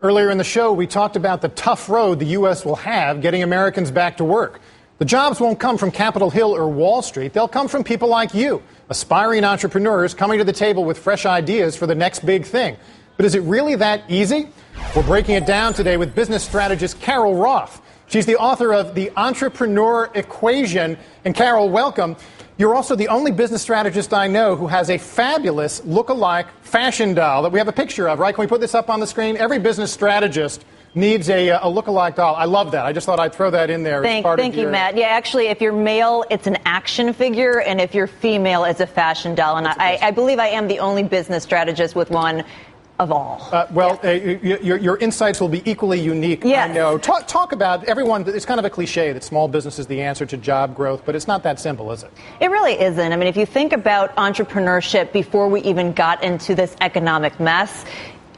Earlier in the show, we talked about the tough road the U.S. will have getting Americans back to work. The jobs won't come from Capitol Hill or Wall Street. They'll come from people like you, aspiring entrepreneurs coming to the table with fresh ideas for the next big thing. But is it really that easy? We're breaking it down today with business strategist Carol Roth. She's the author of The Entrepreneur Equation. And Carol, welcome. You're also the only business strategist I know who has a fabulous look-alike fashion doll that we have a picture of, right? Can we put this up on the screen? Every business strategist needs a look-alike doll. I love that. I just thought I'd throw that in there. Thank you, Matt. Yeah, actually, if you're male, it's an action figure, and if you're female, it's a fashion doll. And I believe I am the only business strategist with one of all. Your insights will be equally unique, yes. I know. Talk about everyone. It's kind of a cliche that small business is the answer to job growth, but it's not that simple, is it? It really isn't. I mean, if you think about entrepreneurship before we even got into this economic mess,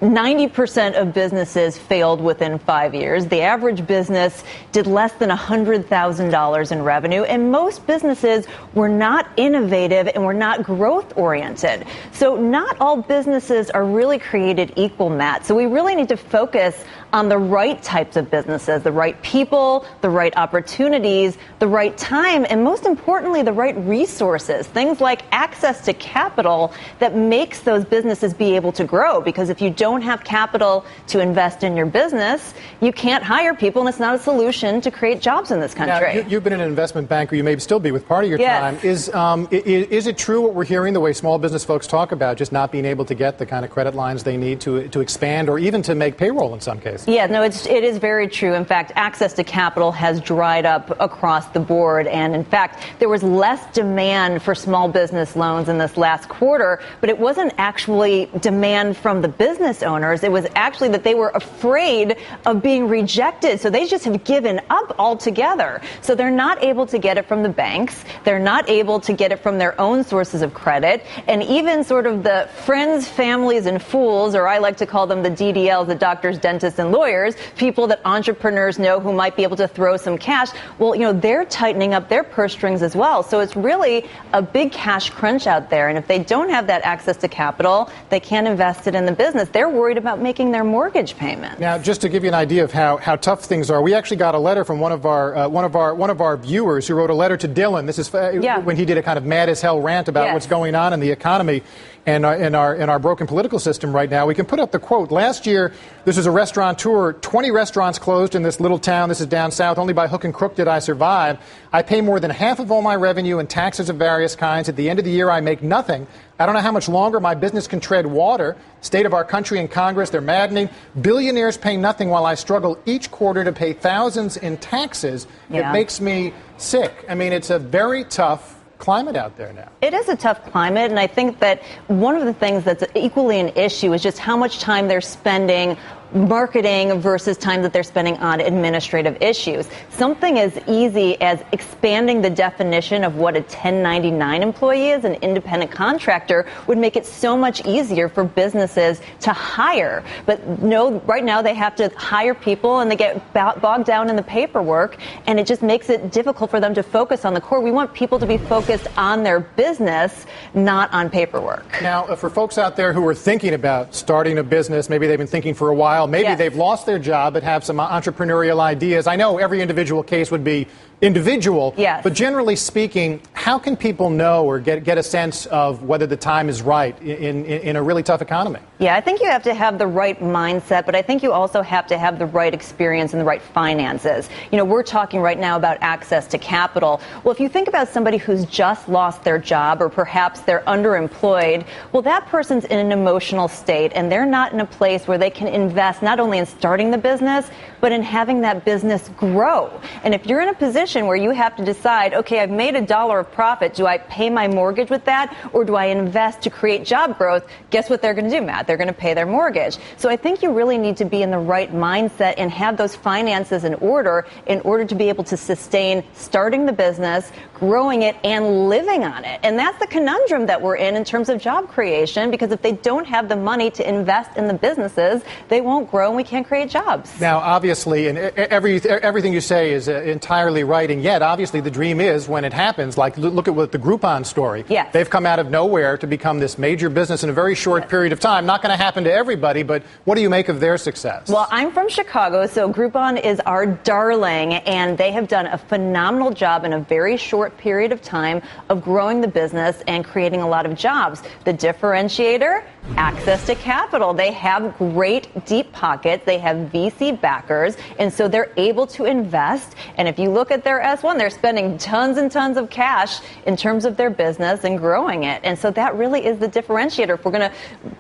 90% of businesses failed within 5 years. The average business did less than $100,000 in revenue, and most businesses were not innovative and were not growth-oriented. So not all businesses are really created equal, Matt. So we really need to focus on the right types of businesses, the right people, the right opportunities, the right time, and most importantly, the right resources, things like access to capital that makes those businesses be able to grow. Because if you don't have capital to invest in your business, you can't hire people, and it's not a solution to create jobs in this country. Now, you've been an investment banker. You may still be with part of your time. Is it true what we're hearing, the way small business folks talk about just not being able to get the kind of credit lines they need to expand or even to make payroll in some cases? Yeah, no, it is very true. In fact, access to capital has dried up across the board. And in fact, there was less demand for small business loans in this last quarter, but it wasn't actually demand from the business owners. It was actually that they were afraid of being rejected. So they just have given up altogether. So they're not able to get it from the banks. They're not able to get it from their own sources of credit. And even sort of the friends, families, and fools, or I like to call them the DDLs, the doctors, dentists, and lawyers, people that entrepreneurs know who might be able to throw some cash, well, they're tightening up their purse strings as well. So it's really a big cash crunch out there. And if they don't have that access to capital, they can't invest it in the business. They're worried about making their mortgage payment. Now, just to give you an idea of how tough things are, we actually got a letter from one of our viewers who wrote a letter to Dylan. This is when he did a kind of mad as hell rant about what's going on in the economy and in our broken political system right now. We can put up the quote. Last year, this was a restaurateur. 20 restaurants closed in this little town. This is down south. Only by hook and crook did I survive. I pay more than half of all my revenue in taxes of various kinds. At the end of the year, I make nothing. I don't know how much longer my business can tread water. State of our country and Congress, they're maddening. Billionaires pay nothing while I struggle each quarter to pay thousands in taxes. It makes me sick. I mean, it's a very tough climate out there now. It is a tough climate, and I think that one of the things that's equally an issue is just how much time they're spending marketing versus time that they're spending on administrative issues. Something as easy as expanding the definition of what a 1099 employee is, an independent contractor, would make it so much easier for businesses to hire. But no, right now they have to hire people and they get bogged down in the paperwork, and it just makes it difficult for them to focus on the core. We want people to be focused on their business, not on paperwork. Now, for folks out there who are thinking about starting a business, maybe they've been thinking for a while, maybe they've lost their job but have some entrepreneurial ideas. I know every individual case would be individual, but generally speaking, how can people know or get a sense of whether the time is right in a really tough economy? Yeah, I think you have to have the right mindset, but I think you also have to have the right experience and the right finances. We're talking right now about access to capital. Well, if you think about somebody who's just lost their job or perhaps they're underemployed, well, that person's in an emotional state and they're not in a place where they can invest not only in starting the business, but in having that business grow. And if you're in a position where you have to decide, okay, I've made $1 of profit. Do I pay my mortgage with that, or do I invest to create job growth? Guess what they're going to do, Matt? They're going to pay their mortgage. So I think you really need to be in the right mindset and have those finances in order to be able to sustain starting the business, growing it and living on it. And that's the conundrum that we're in terms of job creation, because if they don't have the money to invest in the businesses, they won't grow and we can't create jobs. Now, obviously, and everything you say is entirely right, and yet, obviously, the dream is when it happens, like look at what the Groupon story. Yes. They've come out of nowhere to become this major business in a very short period of time. Not going to happen to everybody, but what do you make of their success? Well, I'm from Chicago, so Groupon is our darling, and they have done a phenomenal job in a very short period of time of growing the business and creating a lot of jobs. The differentiator? Access to capital. They have great deep pockets. They have VC backers, and so they're able to invest. And if you look at their S1, they're spending tons and tons of cash in terms of their business and growing it. And so that really is the differentiator. If we're going to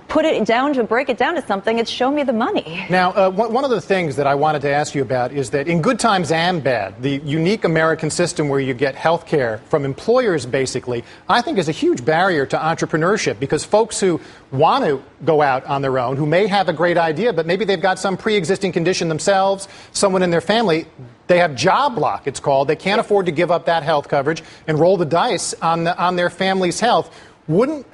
put it down to break it down to something, it's show me the money. Now, one of the things that I wanted to ask you about is that in good times and bad, the unique American system where you get health care from employers, basically, I think is a huge barrier to entrepreneurship, because folks who want to go out on their own, who may have a great idea, but maybe they've got some pre-existing condition themselves, someone in their family, they have job lock, it's called. They can't afford to give up that health coverage and roll the dice on their family's health. Wouldn't,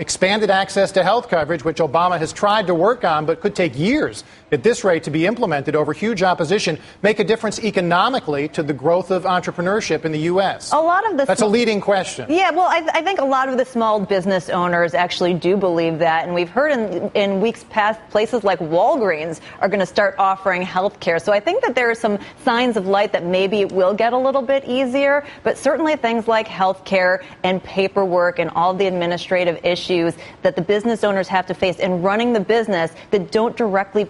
expanded access to health coverage, which Obama has tried to work on but could take years at this rate to be implemented over huge opposition, make a difference economically to the growth of entrepreneurship in the U.S.? That's a leading question. Yeah, well, I think a lot of the small business owners actually do believe that. And we've heard in weeks past, places like Walgreens are going to start offering health care. So I think that there are some signs of light that maybe it will get a little bit easier. But certainly things like health care and paperwork and all the administrative issues that the business owners have to face in running the business that don't directly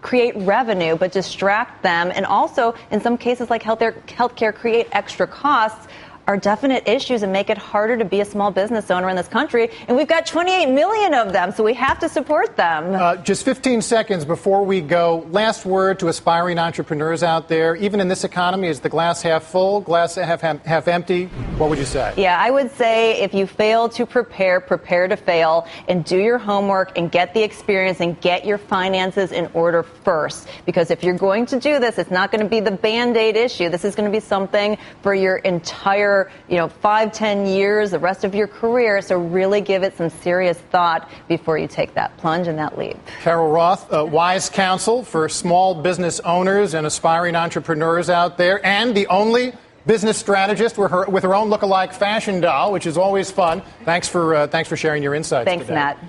create revenue but distract them, and also in some cases like healthcare create extra costs, are definite issues and make it harder to be a small business owner in this country. And we've got 28 million of them, so we have to support them. Just 15 seconds before we go, last word to aspiring entrepreneurs out there. Even in this economy, is the glass half full, glass half empty? What would you say? Yeah, I would say if you fail to prepare to fail, and do your homework and get the experience and get your finances in order first. Because if you're going to do this, it's not going to be the Band-Aid issue. This is going to be something for your entire 5-10 years, the rest of your career. So really give it some serious thought before you take that plunge and that leap. Carol Roth, wise counsel for small business owners and aspiring entrepreneurs out there, and the only business strategist with her own look-alike fashion doll, which is always fun. Thanks for sharing your insights Thanks, today. Matt.